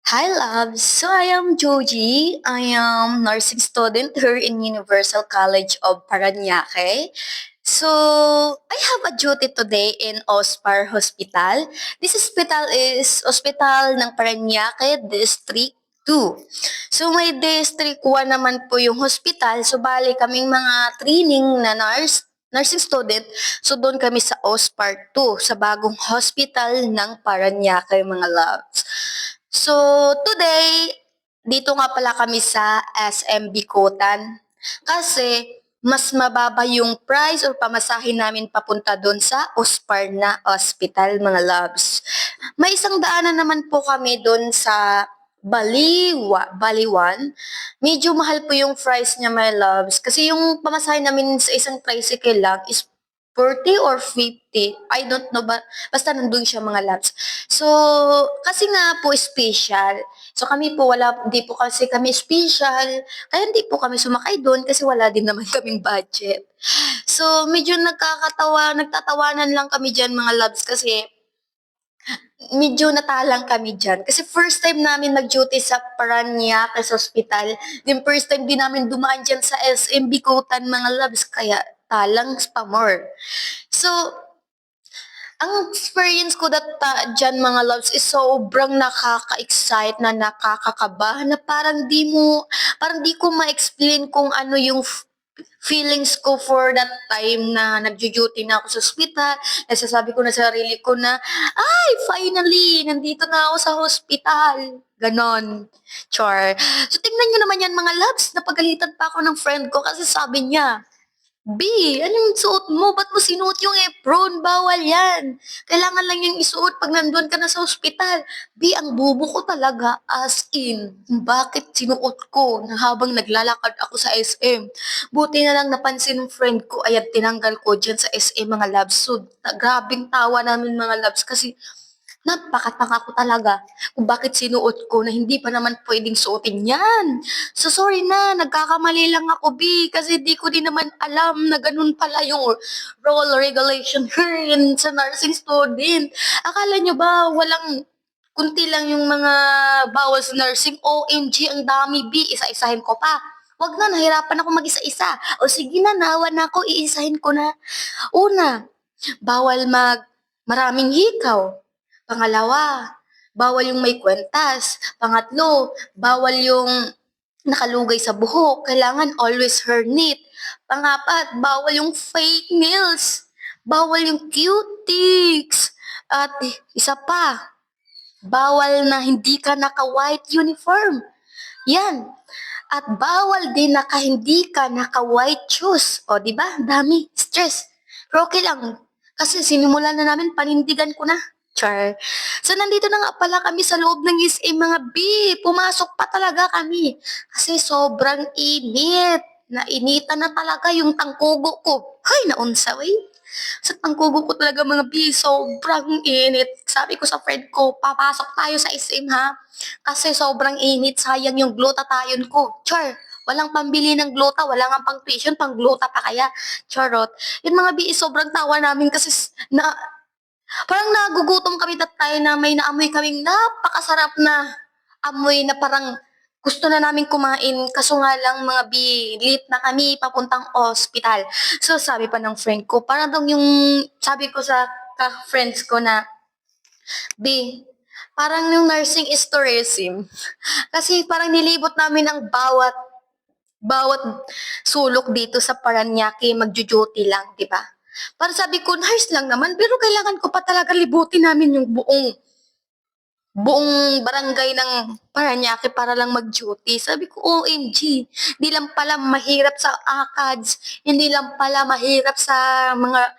Hi, loves. So I am Joji. I am nursing student here in Universal College of Paranaque. So I have a duty today in Ospar Hospital. This hospital is hospital ng Paranaque District 2. So may District 1 naman po yung hospital. So bali kaming mga training na nursing student. So doon kami sa Ospar 2 sa bagong hospital ng Paranaque mga loves. So, today, dito nga pala kami sa SM Bikutan kasi mas mababa yung price or pamasahin namin papunta doon sa Ospar na Hospital, mga loves. May isang daanan naman po kami doon sa Baliwan. Medyo mahal po yung price niya, my loves. Kasi yung pamasahin namin sa isang tricycle lang is 40 or 50. I don't know ba basta nandun siya mga loves. So, kasi nga po special. So kami po hindi po kasi kami special. Kaya hindi po kami sumakay doon kasi wala din naman kaming budget. So medyo nagtatawanan lang kami diyan mga loves kasi medyo natalang kami diyan. Kasi first time namin mag-duty sa Parañaque sa ospital. Then first time din namin dumaan diyan sa SM Bikutan mga loves kaya talang pa more. So, ang experience ko diyan mga loves is sobrang nakaka-excite na nakakakaba na parang di ko ma-explain kung ano yung feelings ko for that time na nagjo-duty na ako sa ospital. Nasasabi ko na sa sarili ko na, ay, finally, nandito na ako sa hospital. Ganon. Char. So, tingnan nyo naman yan mga loves. Napagalitan pa ako ng friend ko kasi sabi niya, B, anong suot mo? Ba't mo sinuot yung apron? Bawal yan. Kailangan lang yung isuot pag nandun ka na sa ospital. B, ang bobo ko talaga as in. Bakit sinuot ko na habang naglalakad ako sa SM? Buti na lang napansin ng friend ko, ayan, tinanggal ko dyan sa SM mga labs. So, grabing tawa namin mga labs kasi napakatanga ko talaga kung bakit sinuot ko na hindi pa naman pwedeng suotin yan. So sorry na, nagkakamali lang ako, B, kasi di ko din naman alam na ganun pala yung role regulation here sa nursing student. Akala nyo ba walang kunti lang yung mga bawal sa nursing? OMG, ang dami, B, isa-isahin ko pa. Wag na, nahirapan ako mag-isa-isa. O sige na, nawa na ako, iisahin ko na. Una, bawal maraming hikaw. Pangalawa, bawal yung may kwentas. Pangatlo, bawal yung nakalugay sa buhok. Kailangan always hair neat. Pangapat, bawal yung fake nails. Bawal yung cutics. At isa pa, bawal na hindi ka naka-white uniform. Yan. At bawal din hindi ka naka-white shoes. O, di ba? Dami. Stress. Pero okay lang. Kasi sinimulan na namin, panindigan ko na. Char. So, nandito na nga pala kami sa loob ng SM, mga B. Pumasok pa talaga kami. Kasi sobrang init. Nainitan na talaga yung tangkugo ko. Hay, naunsa, wey. Sa tangkugo ko talaga, mga B, sobrang init. Sabi ko sa friend ko, papasok tayo sa SM, ha? Kasi sobrang init, sayang yung glutathione ko. Char, walang pambili ng gluta, wala nga pang tuition, pang gluta pa kaya. Charot. Yung mga BE, sobrang tawa namin kasi parang nagugutom kami that time na may naamoy kaming napakasarap na amoy na parang gusto na namin kumain kaso nga lang mga late na kami papuntang ospital. So sabi pa ng friend ko, parang daw yung sabi ko sa ka-friends ko na, B, parang yung nursing is tourism. Kasi parang nilibot namin ang bawat sulok dito sa Paranaque, magjo-duty lang, di ba? Para sabi ko, nurse lang naman, pero kailangan ko pa talaga libutin namin yung buong barangay ng Paranaque para lang mag-duty. Sabi ko, OMG, hindi lang pala mahirap sa ACADS, hindi lang pala mahirap sa mga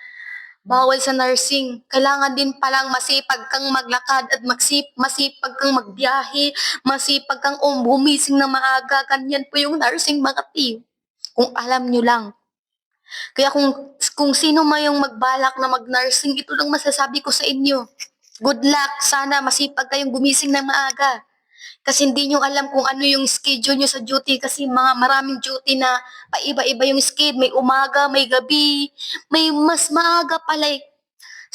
bawal sa nursing. Kailangan din palang masipag kang maglakad at masipag kang magbiyahe, masipag kang bumising na maaga. Ganyan po yung nursing mga team. Kung alam nyo lang. Kaya kung sino man yung magbalak na mag-nursing, ito lang masasabi ko sa inyo. Good luck. Sana masipag kayong gumising ng maaga. Kasi hindi nyo alam kung ano yung schedule nyo sa duty kasi maraming duty na paiba-iba yung schedule. May umaga, may gabi, may mas maaga pa like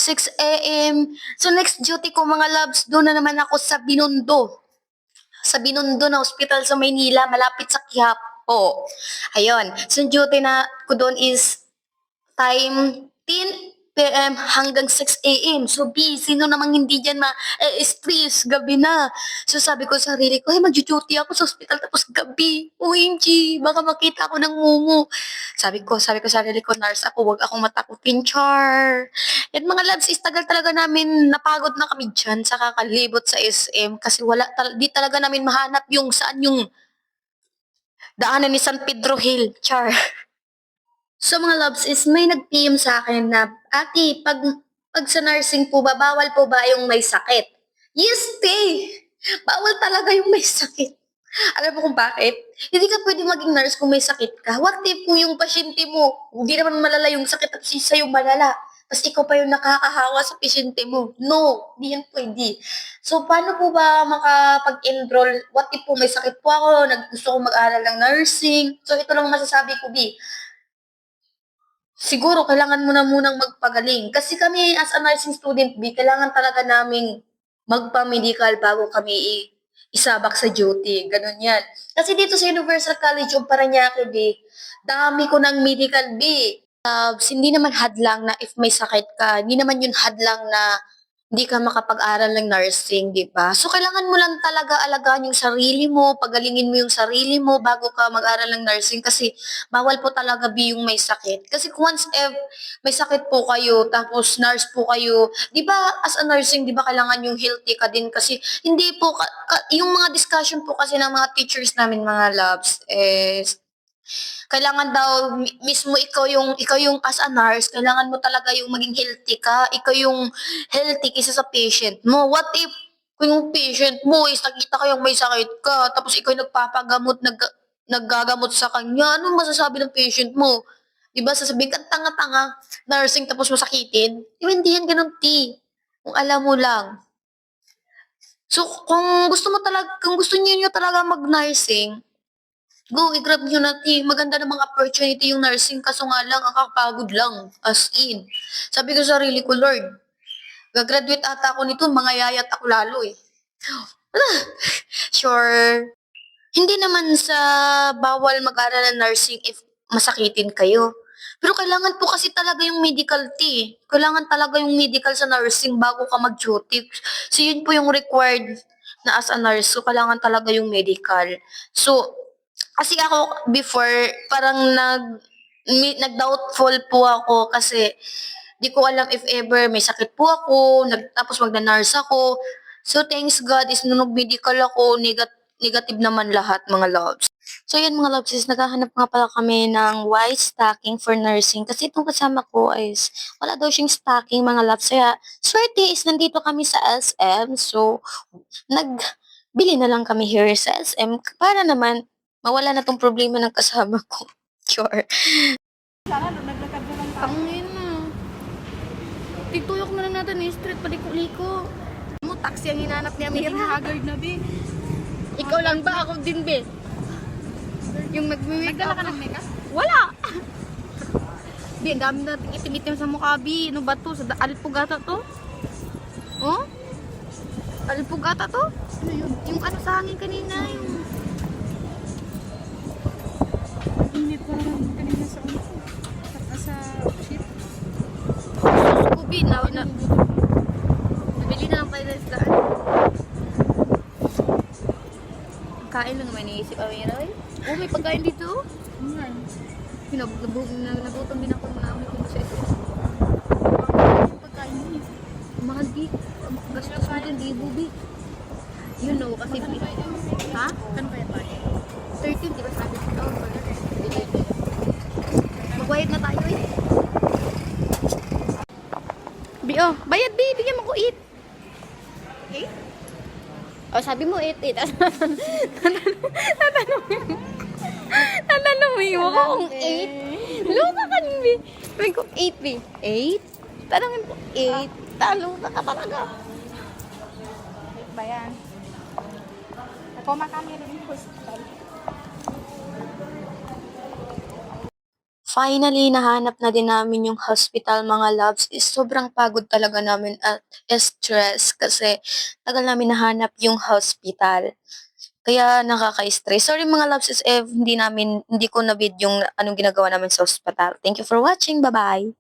6 a.m. So next duty ko mga loves, doon na naman ako sa Binondo. sa Binondo na ospital sa Maynila, malapit sa Quiapo. Ayun, so yung duty na ko doon is time 10 PM hanggang 6 AM. So, sino namang hindi diyan stress, gabi na. So, sabi ko sa sarili ko, "Ay, magdu-duty ako sa ospital tapos gabi. OMG, baka makita ako ng mumu." Sabi ko sa sarili ko, "Nurse ako, 'wag akong matakutin, char." Yan mga loves, is tagal talaga namin napagod na kami diyan sa kakalibot sa SM kasi di talaga namin mahanap yung saan yung daanan ni San Pedro Hill, char. So mga loves is may nag-PM sa akin na, "Ate, pag sa nursing po ba, bawal po ba yung may sakit?" Yes, te! Bawal talaga yung may sakit. Alam mo kung bakit? Hindi ka pwede maging nurse kung may sakit ka. What if kung yung pasyente mo, hindi naman malala yung sakit at isa yung malala. Tapos ikaw pa yung nakakahawa sa pasyente mo. No, hindi yan pwede. So, paano po ba makapag-enroll? What if po may sakit po ako, gusto ko mag-aral ng nursing? So, ito lang masasabi ko, B. Siguro kailangan mo na munang magpagaling. Kasi kami as a nursing student B, kailangan talaga naming magpa-medical bago kami isabak sa duty. Ganun yan. Kasi dito sa Universal College of Parañaque B, dami ko ng medical B. Hindi naman hadlang na if may sakit ka, hindi naman yun hadlang na hindi ka makapag-aral ng nursing, di ba? So, kailangan mo lang talaga alagaan yung sarili mo, pagalingin mo yung sarili mo bago ka mag-aral ng nursing kasi bawal po talaga B yung may sakit. Kasi once may sakit po kayo, tapos nurse po kayo, di ba as a nursing, di ba kailangan yung healthy ka din kasi hindi po, yung mga discussion po kasi ng mga teachers namin, mga labs, kailangan daw mismo ikaw yung as a nurse, kailangan mo talaga yung maging healthy ka. Ikaw yung healthy kaysa sa patient mo. What if kung yung patient mo is nakita ko yung may sakit ka, tapos ikaw yung naggagamot sa kanya, anong masasabi ng patient mo? 'Di ba sasabihin ka, "Tanga-tanga, nursing tapos masakitin." 'Di ba hindi yan gano'n, T. Kung alam mo lang. So, kung gusto niyo talaga mag-nursing, go, i-grab nyo na, maganda namang opportunity yung nursing kaso nga lang, ang kakapagod lang, as in. Sabi ko sa sarili ko, Lord, gagraduate ata ako nito, mga yayat ako lalo eh. Sure. Hindi naman sa bawal mag-aral ng nursing if masakitin kayo. Pero kailangan po kasi talaga yung medical Kailangan talaga yung medical sa nursing bago ka mag-duty. So yun po yung required na as a nurse. So kailangan talaga yung medical. So kasi ako before parang nag-doubtful po ako kasi di ko alam if ever may sakit po ako, tapos magna-nurse ako. So thanks God is nung nag-medical ako, negative naman lahat mga loves. So yan mga loves is naghahanap nga pala kami ng white stocking for nursing kasi itong kasama ko is wala daw siyang stocking mga loves. Kaya swerte is nandito kami sa SM. So nagbili na lang kami here sa SM para naman mawala na tong problema ng kasama ko. Sure. Pangin na. Tituyok na lang natin yung street paliko-liko. Mo, taxi ang hinanap ni Amira. Haggard na, be. Ikaw lang ba? Ako din, be. Yung nagme-make Nagdala up. ka ng makeup? Wala! Bi, ang dami natin itim-itim sa mukha, Bi. Ano ba to? Sa Alpugata to? Oh? Alpugata to? Ano yun? Yung ano sa hangin kanina, yung... Init ko naman kanina sa sa ship. Susuko, Bi. Nabili na lang tayo sa islaan. Kain lang naman iniisip, Amira, eh. Oh, may pagkain dito. Ano yan? Nagutom din ako ng amoy ko sa ito. Pagkain mo eh. Mahal, Bi. Gastos mo din, libo, Bi. You know, kasi... Ha? Ano kaya tayo? 13, di ba sabi ko? Oh, magbayad na tayo eh. Bi, oh. Bayad, Bi. Bigyan mo ko 8. Okay? Oh, sabi mo 8, 8. Tatanungin mo ko kung 8. Luka ka, Bi. Sabi ko 8, Bi. 8? Tanungin ko 8. Talo na ka talaga. Ba yan? Nakoma kami rin yung hospital. Finally, nahanap na din namin yung hospital, mga loves. Is sobrang pagod talaga namin at stress kasi tagal namin nahanap yung hospital. Kaya nakaka-stress. Sorry mga loves if hindi ko na-vid yung anong ginagawa namin sa ospital. Thank you for watching. Bye-bye.